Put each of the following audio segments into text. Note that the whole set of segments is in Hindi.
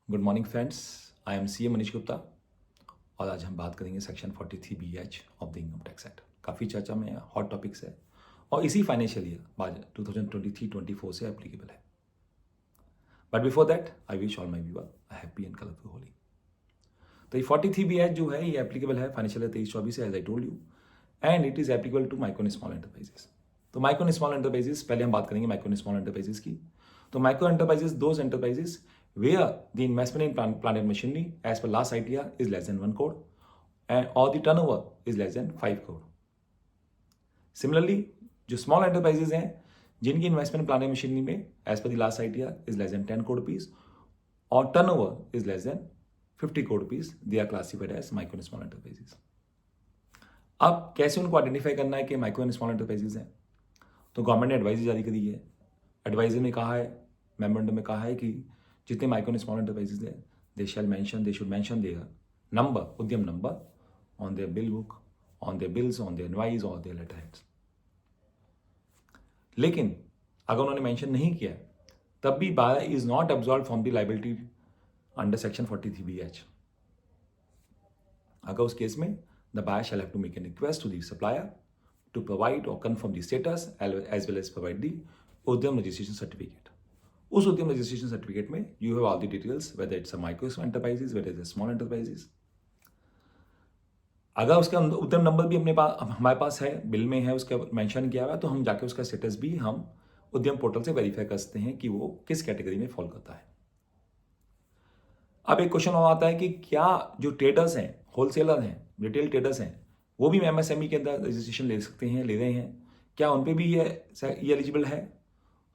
Good morning friends, I am C Manish Gupta और आज हम बात करेंगे section 43BH of the income tax act. काफ़ी चर्चा में हॉट टॉपिक्स है और इसी फाइनेंशियल ईयर 2023-24 से एप्लीकेबल है। But before that I wish all my viewer a happy and colourful Holi. तो ये 43BH जो है ये एप्लीकेबल है फाइनेंशियल ईयर 23-24 से, as I told you, and it is applicable to micro and small enterprises. तो माइक्रो एंड स्मॉल एंटरप्राइजेस पहले हम बात करेंगे माइक्रो एंड स्मॉल एंटरप्राइजेस की। तो micro enterprises those enterprises where the investment in plant and machinery as per last ITR is less than 1 crore and or the turnover is less than 5 crore. Similarly, जो small enterprises हैं जिनकी investment plant and machinery में as per the last ITR is less than 10 crore rupees और turnover is less than 50 crore rupees, they are classified as micro and small enterprises. अब कैसे उनको आइडेंटिफाई करना है कि माइक्रो एंड स्मॉल एंटरप्राइजेस हैं? तो गवर्नमेंट ने एडवाइजरी जारी करी है। एडवाइजरी में कहा है, मेमोरेंडम में कहा है कि जितने माइक्रो एंड स्मॉल एंटरप्राइजेस हैं they should mention their number, Udyam number on their bill book, on their bills, on their invoice और देयर लेटर हेड्स। लेकिन अगर उन्होंने मेंशन नहीं किया तब भी buyer is not absolved from the liability under section 43BH। अगर उस केस में the buyer shall have to make an request to the supplier to provide or confirm the status as well as provide the उद्यम registration certificate. उस उद्यम registration certificate में you have all the details whether it's a micro enterprises, whether it's a small enterprises. अगर उसका उद्यम नंबर भी हमारे पास है, बिल में है, उसका मेंशन किया हुआ है, तो हम जाके उसका स्टेटस भी हम उद्यम पोर्टल से वेरीफाई कर सकते हैं कि वो किस कैटेगरी में फॉल करता है। अब एक क्वेश्चन और आता है कि क्या जो ट्रेडर्स हैं, होलसेलर हैं, रिटेल ट्रेडर्स हैं, वो भी MSME के अंदर रजिस्ट्रेशन ले सकते हैं, ले रहे हैं, क्या उन पे भी ये एलिजिबल है?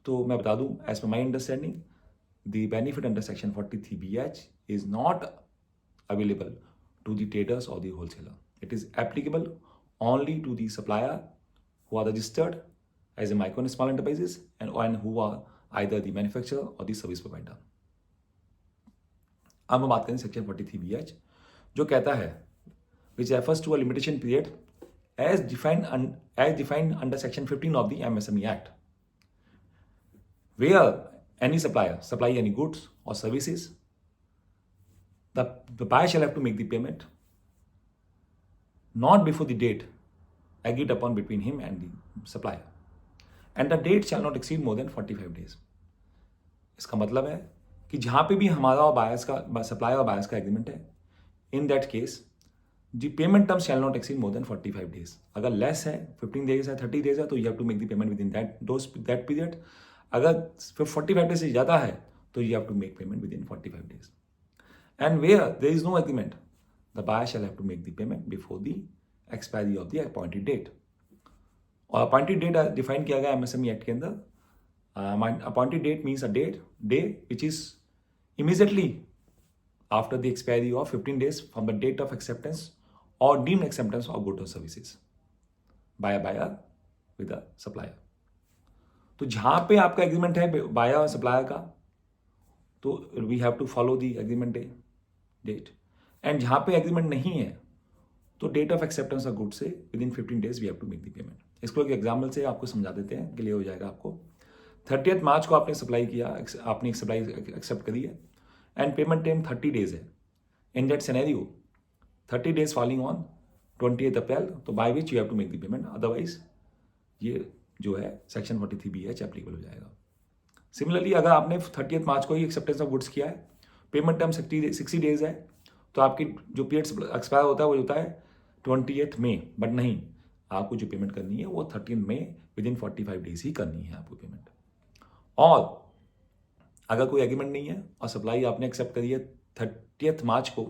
तो मैं बता दूं, as per my understanding the benefit under section 43BH is not available to the traders और the wholesaler. It is applicable only to the supplier who are registered as a micro and small enterprises and who are either the manufacturer or the service provider. अब हम बात करें सेक्शन 43BH जो कहता है which refers to a limitation period as defined under section 15 of the MSME Act, where any supplier supply any goods or services, the buyer shall have to make the payment not before the date agreed upon between him and the supplier, and the date shall not exceed more than 45 days. इसका मतलब है कि जहां पे भी हमारा और बायर्स का, सप्लायर और बायर्स का एग्रीमेंट है, in that case the payment term shall not exceed more than 45 days. अगर लेस है, 15 डेज है, 30 डेज है, तो you have to make the payment within that period. अगर 45 डेज से ज़्यादा है तो you have to make payment within 45 days. And where there is no agreement the buyer shall have to make the payment before the expiry of the appointed date. और अपॉइंटेड डेट डिफाइन किया गया MSME एक्ट के अंदर. Appointed date means a day which is immediately after the expiry of 15 days from the date of acceptance or deemed acceptance of goods or services by a buyer with a supplier. तो जहां पे आपका एग्रीमेंट है बायर और सप्लायर का, तो we have to follow the agreement date. And जहां पे एग्रीमेंट नहीं है तो date of acceptance of goods within 15 days we have to make the payment. इसको एक एग्जाम्पल से आपको समझा देते हैं, क्लियर हो जाएगा आपको. 30 मार्च को आपने सप्लाई किया, आपने एक सप्लाई एक्सेप्ट करी है and payment time 30 days है. In that scenario 30 days falling on 28th April, तो by which you have to make the payment, otherwise ये जो है सेक्शन 43BH एप्लीकेबल हो जाएगा. सिमिलरली अगर आपने 30 मार्च को ही एक्सेप्टेंस ऑफ गुड्स किया है, पेमेंट टाइम 60 डेज है, तो आपकी जो पीरियड एक्सपायर होता है वो होता है 20th मई. बट नहीं, आपको जो पेमेंट करनी है वो 13 मई विद इन 45 डेज ही करनी है आपको पेमेंट. और अगर कोई एग्रीमेंट नहीं है और सप्लाई आपने एक्सेप्ट करी है 30 मार्च को,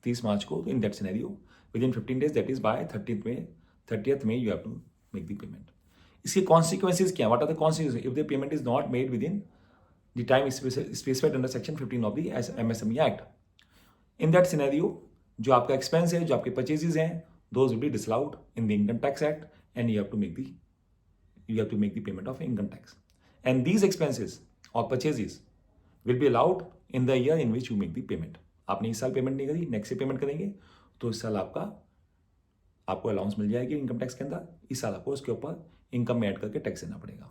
30 मार्च को, in that scenario within 15 days, that is by 30th May you have to make the payment. इसके कॉन्सिक्वेंसेज क्या, what are the consequences if the payment is not made within the time specified under section 15 of the MSME act. In that scenario जो आपका एक्सपेंस है, जो आपके परचेजेज हैं, those will be disallowed in the income tax act and you have to make the payment of income tax. And these expenses और purchases will be allowed in the year in which you make the payment. आपने इस साल पेमेंट नहीं करी, नेक्स्ट से पेमेंट करेंगे तो इस साल आपको अलाउंस मिल जाएगी इनकम टैक्स के अंदर. इस साल आपको उसके ऊपर इनकम में ऐड करके टैक्स देना पड़ेगा.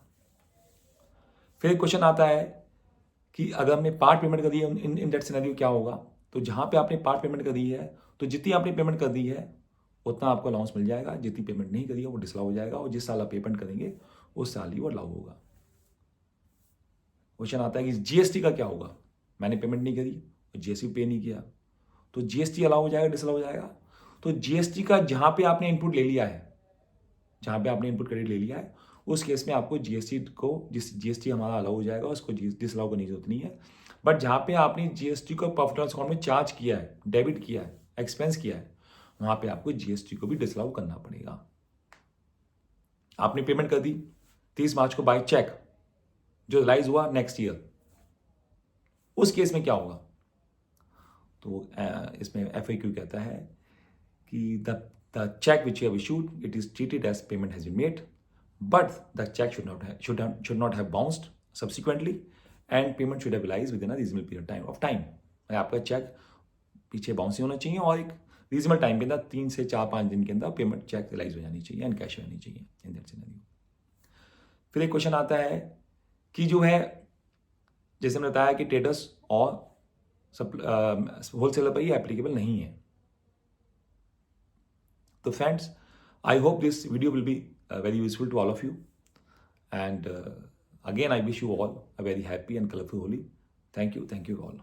फिर एक क्वेश्चन आता है कि अगर हमने पार्ट पेमेंट कर दी है इन दैट सिनेरियो क्या होगा, तो जहाँ पे आपने पार्ट पेमेंट कर दी है तो जितनी आपने पेमेंट कर दी है उतना आपको अलाउंस मिल जाएगा, जितनी पेमेंट नहीं करी है वो डिसअलाउ हो जाएगा, और जिस साल आप पेमेंट करेंगे उस साल ही वो अलाउ होगा। क्वेश्चन आता है कि जीएसटी का क्या होगा, मैंने पेमेंट नहीं करी और जीएसटी पे नहीं किया तो जीएसटी अलाउ हो जाएगा डिसअलाउ हो जाएगा। तो जीएसटी का जहाँ पे आपने इनपुट ले लिया है, जहाँ पे आपने इनपुट क्रेडिट ले लिया है, उस केस में आपको जीएसटी को, जिस जीएसटी हमारा अलाउ हो जाएगा उसको डिसअलाउ करने की जरूरत नहीं है। बट जहाँ पे आपने जीएसटी को प्रॉफिट लॉस अकाउंट में चार्ज किया है, डेबिट किया है, एक्सपेंस किया है, वहाँ पे आपको जीएसटी को भी डिसअलाउ करना पड़ेगा। आपने पेमेंट कर दी 30 मार्च को बाय चेक, जो रिलाइज हुआ नेक्स्ट ईयर, उस केस में क्या होगा? तो इसमें FAQ कहता है कि the cheque which you have issued it is treated as payment has been made, but the cheque should not have bounced subsequently and payment should have realise within a reasonable period of time. आपका चेक पीछे बाउंस नहीं होना चाहिए और एक रीजनेबल टाइम के अंदर 3 से 4-5 दिन के अंदर पेमेंट चेक रिलाइज हो जानी चाहिए एंड कैश हो जानी चाहिए इन दैट सिनेरियो। फिर एक क्वेश्चन आता है कि जो है, जैसे मैंने बताया कि ट्रेडर्स और होलसेलर पर ही एप्लीकेबल नहीं है। तो friends, I hope this video will be very useful to all of you, and again I wish you all a very happy and colorful Holi. Thank you all.